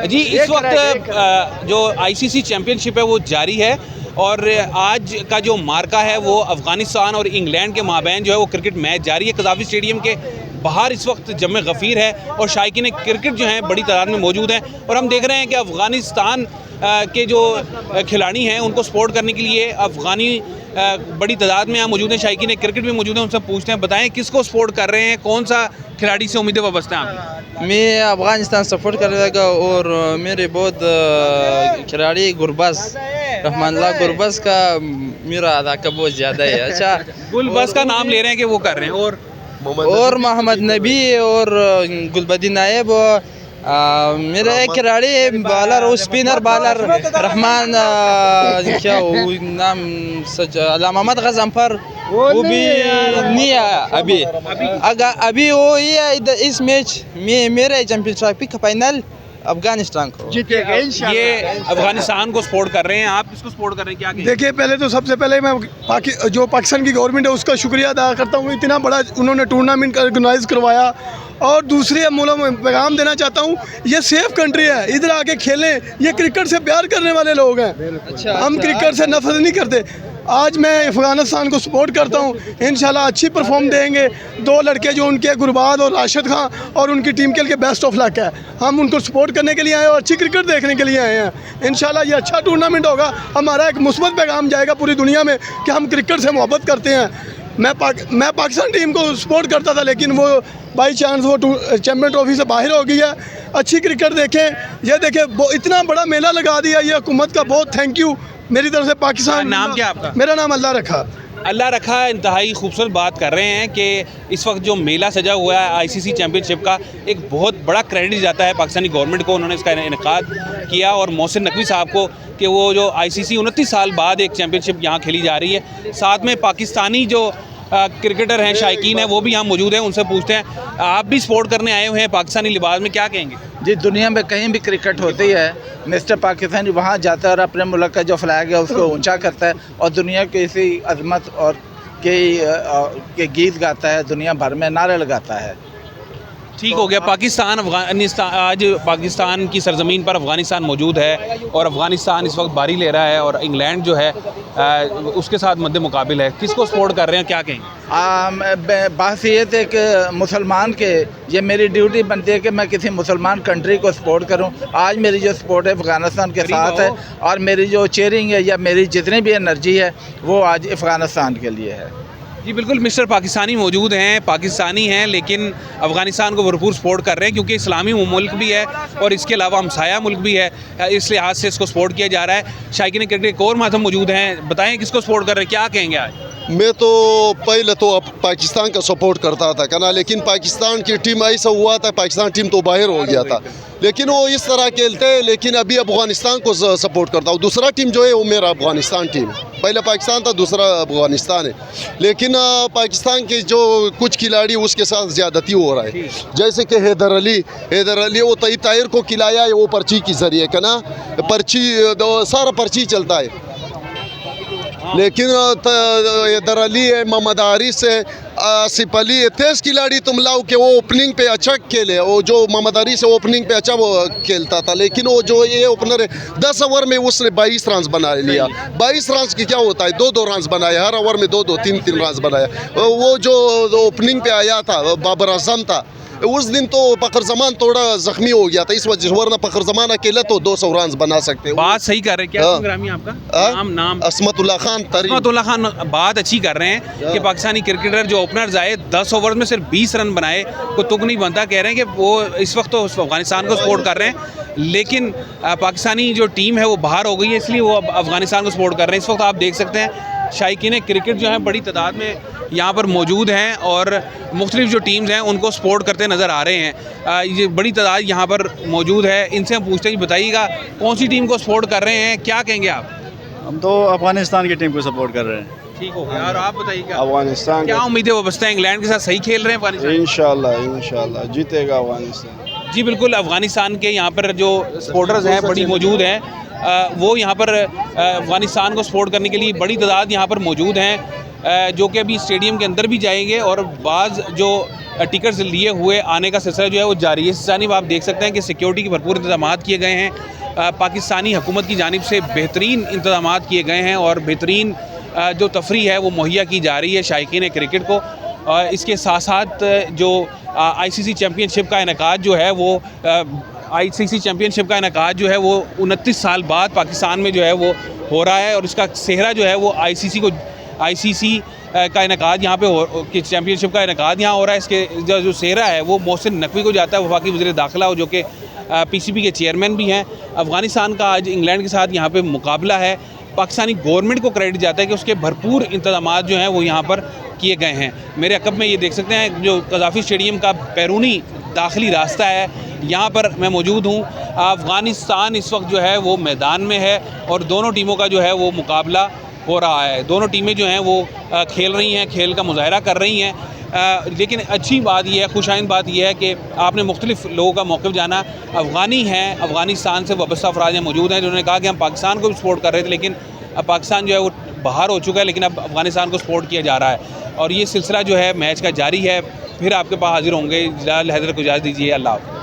जी इस वक्त जो आईसीसी चैम्पियनशिप है वो जारी है और आज का जो मार्का है वो अफ़गानिस्तान और इंग्लैंड के माबैन जो है वो क्रिकेट मैच जारी है। कज़ाफ़ी स्टेडियम के बाहर इस वक्त जम गफ़ीर है और शायकीन क्रिकेट जो हैं बड़ी तादाद में मौजूद हैं और हम देख रहे हैं कि अफ़गानिस्तान के जो खिलाड़ी हैं उनको सपोर्ट करने के लिए अफ़गानी बड़ी तादाद में यहाँ मौजूद हैं। शायकीन क्रिकेट भी मौजूद हैं, उनसे पूछते हैं, बताएं किसको सपोर्ट कर रहे हैं, कौन सा खिलाड़ी से उम्मीदें वाबस्ता हैं आपकी? मैं अफगानिस्तान सपोर्ट करेगा और मेरे बहुत खिलाड़ी गुरबस रहमानुल्लाह गुरबस का मेरा अदा का बहुत ज़्यादा है। अच्छा गुलबस का नाम ले रहे हैं कि वो कर रहे हैं और मोहम्मद नबी और गुलबदी नायब मेरा एक खिलाड़ी बॉलर और स्पिनर बॉलर रहमान क्या वो नाम मोहम्मद गजनफर वो भी नहीं है अभी वो ये इस मैच में मेरे चैंपियनशिप का फाइनल अफगानिस्तान को जीतेगा इंशाल्लाह। ये अफगानिस्तान को सपोर्ट कर रहे हैं, आप किसको सपोर्ट कर रहे हैं, क्या कहेंगे? देखिए पहले तो सबसे पहले मैं जो पाकिस्तान की गवर्नमेंट है उसका शुक्रिया अदा करता हूँ, इतना बड़ा उन्होंने टूर्नामेंट ऑर्गेनाइज करवाया। और दूसरी अमूलों में पैगाम देना चाहता हूँ, ये सेफ कंट्री है, इधर आके खेलें, ये क्रिकेट से प्यार करने वाले लोग हैं। हम क्रिकेट से नफरत नहीं करते। आज मैं अफ़गानिस्तान को सपोर्ट करता हूँ, इंशाल्लाह अच्छी परफॉर्म देंगे। दो लड़के जो उनके गुरबाज और राशिद खान और उनकी टीम के लिए बेस्ट ऑफ लक है। हम उनको सपोर्ट करने के लिए आए और अच्छी क्रिकेट देखने के लिए आए हैं। इंशाल्लाह ये अच्छा टूर्नामेंट होगा, हमारा एक मुस्बत पैगाम जाएगा पूरी दुनिया में कि हम क्रिकेट से मोहब्बत करते हैं। मैं पाकिस्तान टीम को सपोर्ट करता था लेकिन वो बाई चांस वो चैम्पियन ट्रॉफी से बाहर हो गई है। अच्छी क्रिकेट देखें, ये देखें इतना बड़ा मेला लगा दिया ये हुकूमत का, बहुत थैंक यू मेरी तरफ से पाकिस्तान। नाम क्या आपका? मेरा नाम अल्लाह रखा। अल्लाह रखा इंतहाई खूबसूरत बात कर रहे हैं कि इस वक्त जो मेला सजा हुआ है आईसीसी चैम्पियनशिप का, एक बहुत बड़ा क्रेडिट जाता है पाकिस्तानी गवर्नमेंट को, उन्होंने इसका इनेकाद किया और मोहसिन नकवी साहब को कि वो जो आईसीसी 29 साल बाद एक चैम्पियनशिप यहाँ खेली जा रही है। साथ में पाकिस्तानी जो क्रिकेटर हैं शायकीन हैं वो भी यहाँ मौजूद हैं, उनसे पूछते हैं, आप भी सपोर्ट करने आए हुए हैं पाकिस्तानी लिबास में, क्या कहेंगे? जी दुनिया में कहीं भी क्रिकेट होती है मिस्टर पाकिस्तानी वहाँ जाता है और अपने मुल्क का जो फ्लैग है उसको ऊंचा करता है और दुनिया की इसी अजमत और के गीत गाता है, दुनिया भर में नारे लगाता है। ठीक हो गया। पाकिस्तान अफगानिस्तान, आज पाकिस्तान की सरजमीन पर अफ़गानिस्तान मौजूद है और अफ़गानिस्तान इस वक्त बारी ले रहा है और इंग्लैंड जो है उसके साथ मद्दे मुकाबिल है। किसको सपोर्ट कर रहे हैं, क्या कहेंगे? बात ये है कि मुसलमान के ये मेरी ड्यूटी बनती है कि मैं किसी मुसलमान कंट्री को सपोर्ट करूं। आज मेरी जो सपोर्ट है अफ़गानिस्तान के साथ है और मेरी जो चेयरिंग है या मेरी जितनी भी एनर्जी है वो आज अफ़गानिस्तान के लिए है। जी बिल्कुल, मिस्टर पाकिस्तानी मौजूद हैं, पाकिस्तानी हैं लेकिन अफ़गानिस्तान को भरपूर सपोर्ट कर रहे हैं क्योंकि इस्लामी मुल्क भी है और इसके अलावा हमसाया मुल्क भी है, इस लिहाज से इसको सपोर्ट किया जा रहा है। शायकीन क्रिकेट एक और माध्यम मौजूद हैं, बताएं किसको सपोर्ट कर रहे हैं, क्या कहेंगे आज? मैं तो पहले तो अब पाकिस्तान का सपोर्ट करता था कहना, लेकिन पाकिस्तान की टीम ऐसा हुआ था, पाकिस्तान टीम तो बाहर हो गया था, लेकिन वो इस तरह खेलते हैं। लेकिन अभी अफ़गानिस्तान को सपोर्ट करता हूँ। दूसरा टीम जो है वो मेरा अफ़गानिस्तान टीम, पहले पाकिस्तान था, दूसरा अफ़गानिस्तान है। लेकिन पाकिस्तान के जो कुछ खिलाड़ी उसके साथ ज़्यादती हो रहा है, जैसे कि हैदर अली वो तय ताहिर को खिलाया है वो पर्ची के ज़रिए का ना, पर्ची सारा पर्ची चलता है। लेकिन हैदर अली है, मोहम्मद आरिस है, आसिफ अली है, तेज़ खिलाड़ी तुम लाओ कि वो ओपनिंग पे अच्छा खेले। वो जो मोहम्मद आरिस है ओपनिंग पे अच्छा वो खेलता था, लेकिन वो जो ये ओपनर है 10 ओवर में उसने 22 रन बना लिया। 22 रन की क्या होता है, 2-2 रन बनाए, हर ओवर में 2-2 3-3 रन बनाया। वो जो ओपनिंग पे आया था बाबर आजम था, उस दिन तो फ़खर जमान थोड़ा जख्मी हो गया था, इस वजह से, वरना फ़खर जमान अकेला तो 200 रन बना सकते हैं। बात सही कर रहे हैं, क्या ग्रामी आपका नाम? असमतुल्लाह खान। असमतुल्लाह खान बात अच्छी कर रहे हैं कि पाकिस्तानी क्रिकेटर जो ओपनर्स आए 10 ओवर में सिर्फ 20 रन बनाए, को तुक नहीं बनता। कह रहे हैं कि वो इस वक्त तो अफ़गानिस्तान को सपोर्ट कर रहे हैं लेकिन पाकिस्तानी जो टीम है वो बाहर हो गई है, इसलिए वो अफ़गानिस्तान को सपोर्ट कर रहे हैं। इस वक्त आप देख सकते हैं शायकीन क्रिकेट जो है बड़ी तादाद में यहाँ पर मौजूद हैं और मुख्तलिफ जो टीम्स हैं उनको सपोर्ट करते नज़र आ रहे हैं। ये बड़ी तादाद यहाँ पर मौजूद है, इनसे हम पूछते हैं, बताइएगा कौन सी टीम को सपोर्ट कर रहे हैं, क्या कहेंगे आप? हम तो अफगानिस्तान की टीम को सपोर्ट कर रहे हैं। ठीक हो गया। और आप बताइएगा अफगानिस्तान क्या उम्मीदें वाबस्ता है, इंग्लैंड के साथ सही खेल रहे हैं अफगानिस्तान? इंशाल्लाह जीतेगा अफगानिस्तान। जी बिल्कुल, अफगानिस्तान के यहाँ पर जो सपोर्टर्स हैं बड़ी मौजूद हैं, वो यहाँ पर अफगानिस्तान को सपोर्ट करने के लिए बड़ी तादाद यहाँ पर मौजूद हैं। जो कि अभी स्टेडियम के अंदर भी जाएंगे और बाज़ जो टिकट्स लिए हुए आने का सिलसिला जो है वो जारी है। इस जानिब आप देख सकते हैं कि सिक्योरिटी के भरपूर इंतजाम किए गए हैं। पाकिस्तानी हुकूमत की जानिब से बेहतरीन इंतजाम किए गए हैं और बेहतरीन जो तफरी है वो मुहैया की जा रही है शायकीन क्रिकेट को। इसके साथ साथ जो ICC चैम्पियनशिप का इनेकाद जो है वो ICC चैम्पियनशिप का इनेकाद जो है वो 29 साल बाद पाकिस्तान में जो है वो हो रहा है और इसका सेहरा जो है वो ICC का इनेकाद यहाँ पे चैम्पियनशिप का इनेकाद यहाँ हो रहा है। इसके जो सेहरा है वो मोहसिन नकवी को जाता है, वफाकी वज़ीर दाखिला जो कि PCB के चेयरमैन भी हैं। अफ़गानिस्तान का आज इंग्लैंड के साथ यहाँ पे मुकाबला है। पाकिस्तानी गवर्नमेंट को क्रेडिट जाता है कि उसके भरपूर इंतजाम जो हैं वो यहाँ पर किए गए हैं। मेरे अकब में ये देख सकते हैं जो कज़ाफ़ी स्टेडियम का बैरूनी दाखिली रास्ता है, यहाँ पर मैं मौजूद हूँ। अफ़गानिस्तान इस वक्त जो है वो मैदान में है और दोनों टीमों का जो है वो मुकाबला हो रहा है। दोनों टीमें जो हैं वो खेल रही हैं, खेल का मुज़ाहरा कर रही हैं। लेकिन अच्छी बात यह है, खुशाइन बात यह है कि आपने मुख्तलिफ़ लोगों का मौक़िफ़ जाना। अफ़गानी हैं, अफ़गानिस्तान से वाबस्ता अफराद मौजूद हैं जिन्होंने कहा कि हम पाकिस्तान को भी सपोर्ट कर रहे थे, लेकिन अब पाकिस्तान जो है वो बाहर हो चुका है, लेकिन अब अफ़गानिस्तान को सपोर्ट किया जा रहा है और ये सिलसिला जो है मैच का जारी है। फिर आपके पास हाजिर होंगे। जलाल हैदर को इजाज़त दीजिए। अल्लाह हाफ़िज़।